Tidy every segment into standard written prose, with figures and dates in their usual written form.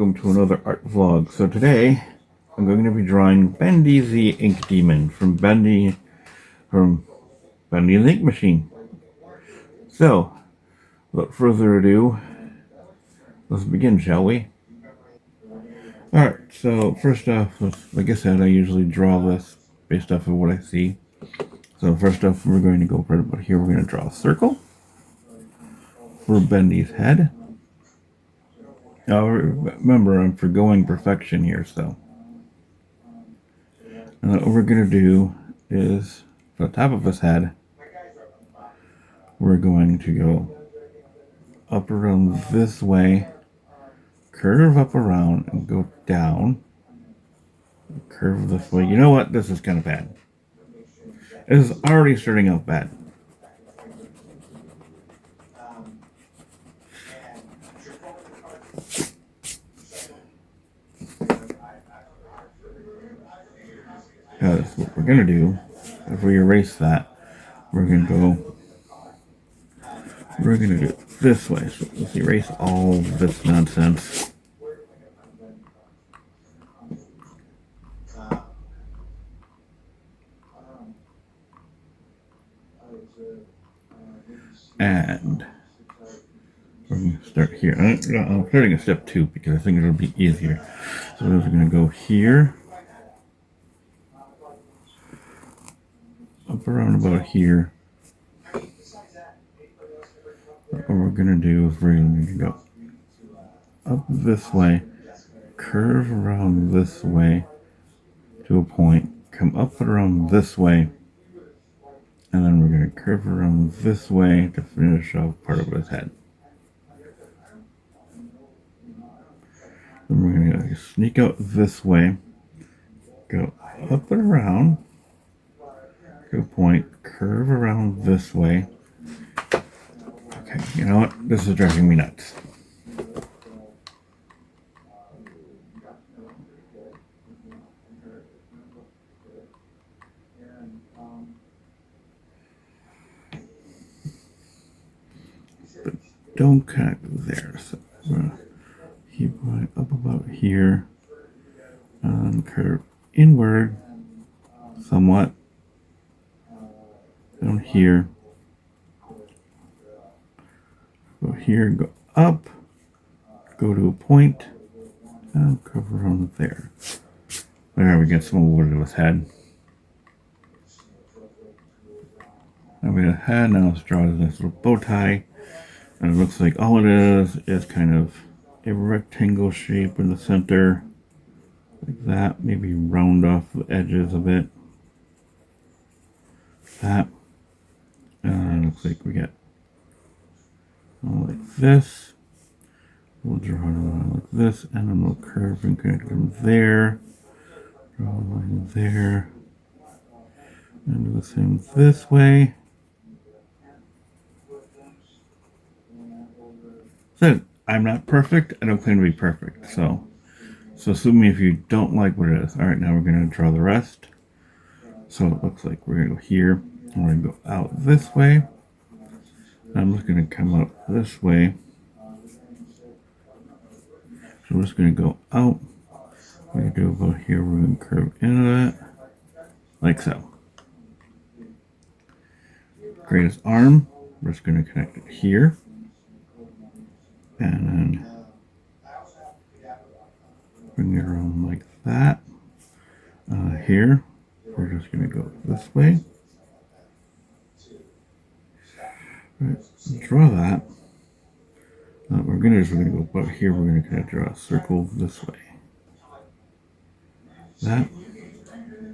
welcome to another art vlog. So today I'm going to be drawing Bendy the Ink Demon from Bendy the Ink Machine. So without further ado, let's begin, shall we? Alright, so first off, like I said, I usually draw this based off of what I see. So first off, we're going to go right about here. We're going to draw a circle for Bendy's head. Now remember, I'm forgoing perfection here, so. And what we're going to do is, for the top of his head, we're going to go up around this way, curve up around, and go down. Curve this way. You know what? This is kind of bad. This is already starting out bad. Because what we're going to do, if we erase that, we're going to do it this way. So let's erase all this nonsense. And we're going to start here. I'm starting at step 2 because I think it'll be easier. So we're going to go here. Up around about here. What we're going to do is we're going to go up this way, curve around this way to a point, come up and around this way, and then we're going to curve around this way to finish off part of his head. Then we're going to sneak out this way, go up and around to a point, curve around this way. Okay, you know what? This is driving me nuts. But don't connect there. So we're going to keep going up about here and curve inward somewhat down here. Go here, go up, go to a point, and curve around there. There we get some over to his head. Now we got a head, now let's draw this little bow tie. And it looks like all it is kind of a rectangle shape in the center. Like that, maybe round off the edges a bit. That. And it looks like we get like this. We'll draw it like this, and then we'll curve and connect them there. Draw a line there. And do the same this way. So I'm not perfect. I don't claim to be perfect. So sue me if you don't like what it is. All right, now we're going to draw the rest. So it looks like we're going to go here, and we're going to go out this way. I'm just going to come up this way. So we're just going to go out. We're going to do about here. We're going to curve into it, like so. Create his arm. We're just going to connect it here. And then bring it around like that. Here, we're just going to go this way. Right, draw that. What we're going to do is we're going to go about here. We're going to kind of draw a circle this way. That.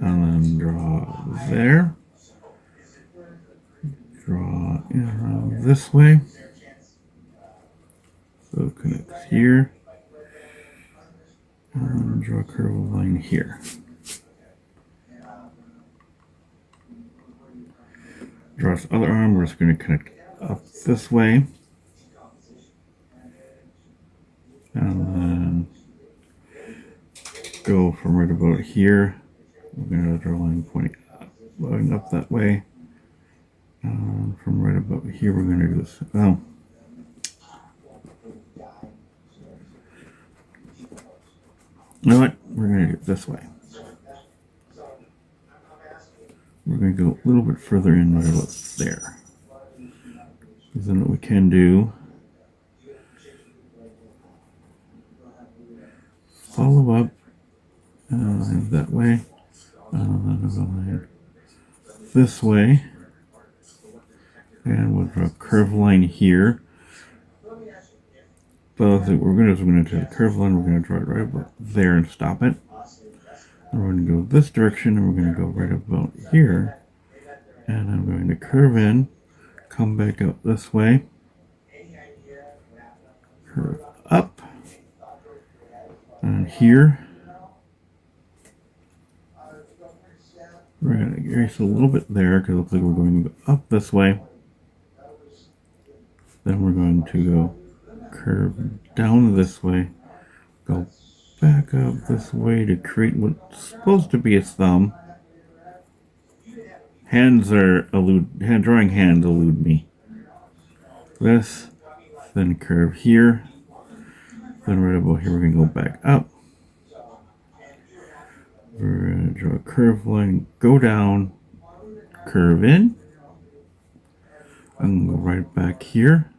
And then draw there. Draw in around this way. So it connects here. And draw a curve line here. Draw this other arm. We're just going to connect up this way. And then go from right about here. We're going to draw a line pointing up, going up that way. From right about here, we're going to do this. Oh. You know what? We're going to do it this way. We're going to go a little bit further in right about there. Because then what we can do, follow up that way, this way, and we'll draw a curved line here. So what we're going to do is we're going to take the curved line, we're going to draw it right about there and stop it. And we're going to go this direction, and we're going to go right about here. And I'm going to curve in, come back out this way, curve up, and here. We're going to erase a little bit there because it looks like we're going to go up this way. Then we're going to go curve down this way, go back up this way to create what's supposed to be a thumb. Drawing hands elude me. This, then curve here, then right about here we're going to go back up. We're going to draw a curved line, go down, curve in, and go right back here.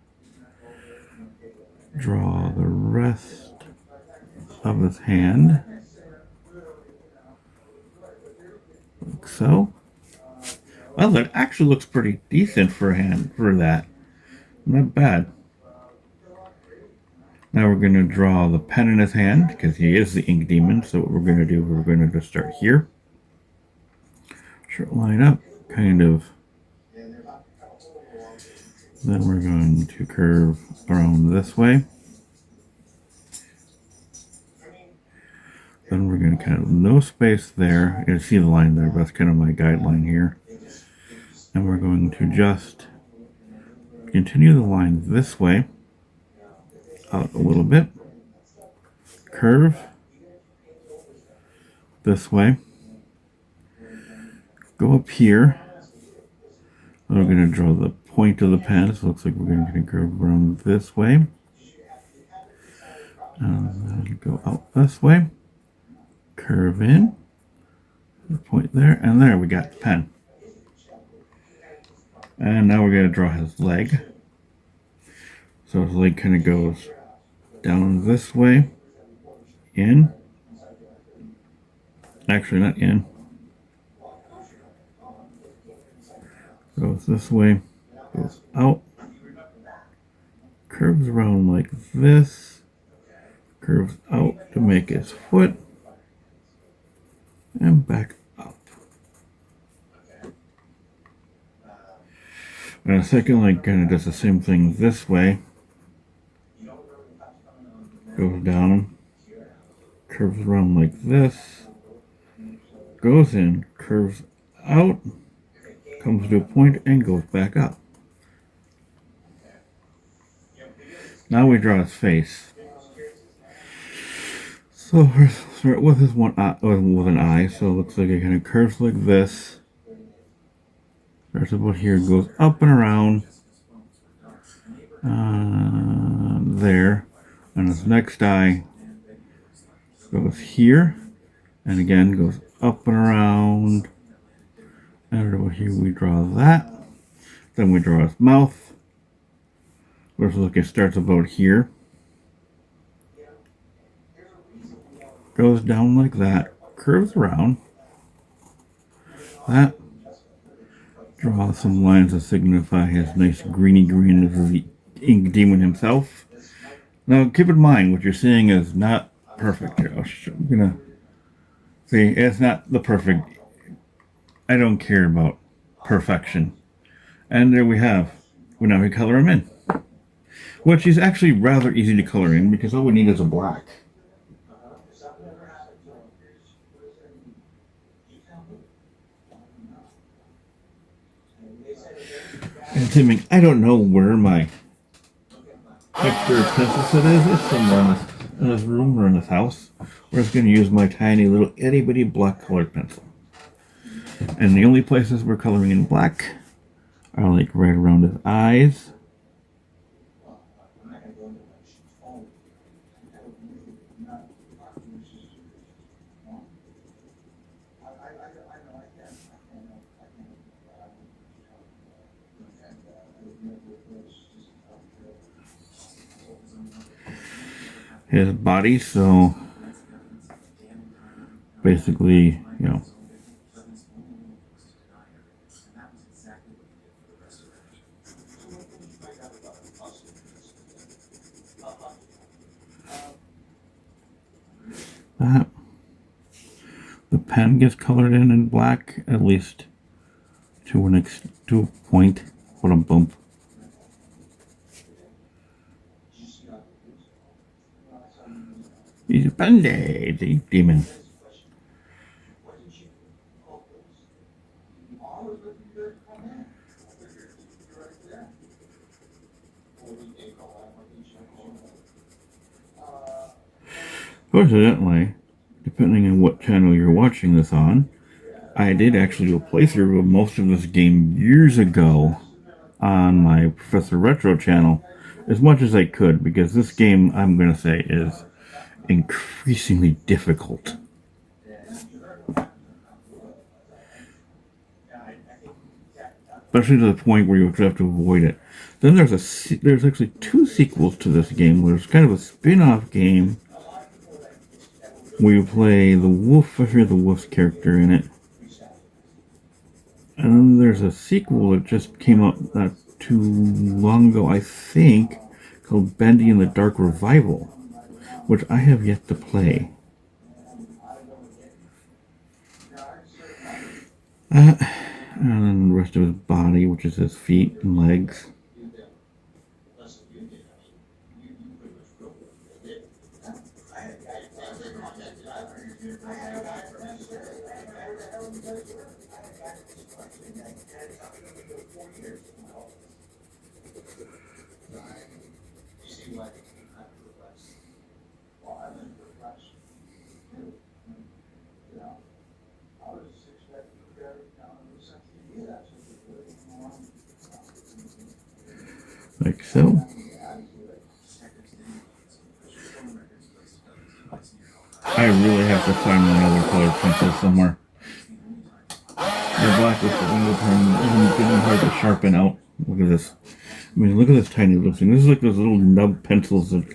Draw the rest of his hand, like so. Well, that actually looks pretty decent for a hand for that. Not bad. Now we're going to draw the pen in his hand because he is the ink demon. So what we're going to do, we're going to just start here. Short line up, kind of. Then we're going to curve around this way. Then we're going to kind of no space there. You can see the line there, but that's kind of my guideline here. And we're going to just continue the line this way, out a little bit, curve this way, go up here. We're going to draw the point of the pen, so it looks like we're going to curve around this way, and then go out this way, curve in, the point there, and there we got the pen. And now we're going to draw his leg. So his leg kind of goes down this way, in, actually not in, goes this way, goes out, curves around like this, curves out to make his foot, and back up. And a second leg kind of does the same thing this way. Goes down, curves around like this, goes in, curves out, comes to a point, and goes back up. Now we draw his face. So we'll start with his one eye, with an eye. So it looks like it kind of curves like this. Starts about here, goes up and around there, and his next eye goes here, and again goes up and around, and over here we draw that. Then we draw his mouth, which looks like it starts about here, goes down like that, curves around that. Draw some lines to signify his nice greeny green as the ink demon himself. Now keep in mind what you're seeing is not perfect. I'm gonna see it's not the perfect. I don't care about perfection. And there we have. Now we color him in, which is actually rather easy to color in because all we need is a black. And Timmy, I don't know where my texture pencil set is. It's somewhere in his room or in his house. We're just going to use my tiny little itty bitty black colored pencil. And the only places we're coloring in black are like right around his eyes. his body, so basically, that. The pen gets colored in black, at least to a point. What a bump. He's Bendy the Ink Demon. Coincidentally, depending on what channel you're watching this on, I did actually do a playthrough of most of this game years ago on my Professor Retro channel, as much as I could, because this game, I'm going to say, is increasingly difficult. Especially to the point where you have to avoid it. Then there's actually 2 sequels to this game. There's kind of a spin-off game where you play the wolf. I forget the wolf's character in it. And then there's a sequel that just came out not too long ago, I think, called Bendy and the Dark Revival, which I have yet to play. And then the rest of his body, which is his feet and legs. Like so. I really have to find another colored pencil somewhere. The black is getting hard to sharpen out. Look at this. I mean, look at this tiny little thing. This is like those little nub pencils that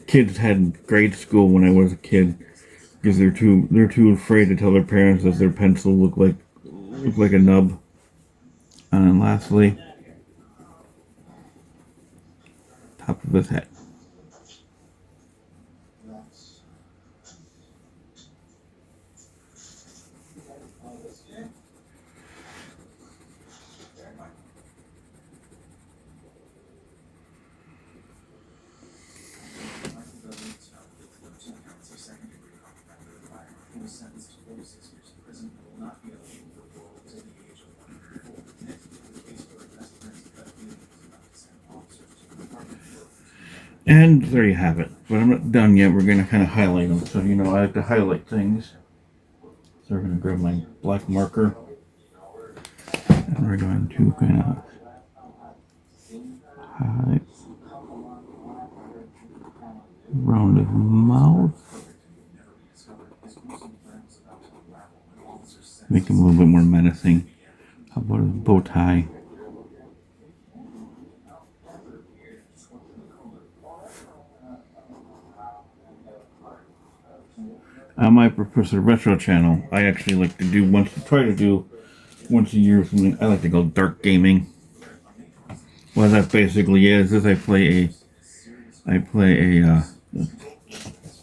kids had in grade school when I was a kid, because they're too afraid to tell their parents that their pencil look like a nub. And then lastly, top of his head. And there you have it. But I'm not done yet. We're going to kind of highlight them. So, I like to highlight things. So we're going to grab my black marker. And we're going to kind of highlight around his mouth. Make him a little bit more menacing. How about his bow tie? On my Professor Retro channel, I actually like to do try to do once a year something I like to call dark gaming. What that basically is I play a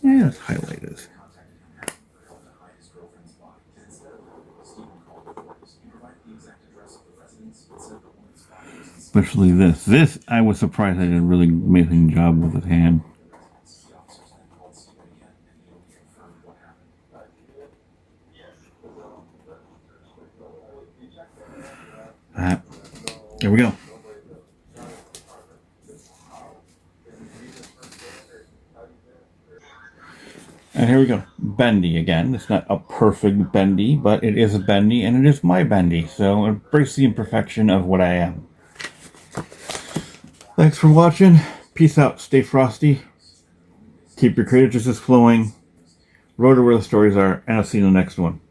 let's highlight this. Especially this. This I was surprised I did a really amazing job with his hand. There we go. And here we go. Bendy again. It's not a perfect Bendy, but it is a Bendy, and it is my Bendy. So embrace the imperfection of what I am. Thanks for watching. Peace out. Stay frosty. Keep your creative juices flowing. Road to where the stories are, and I'll see you in the next one.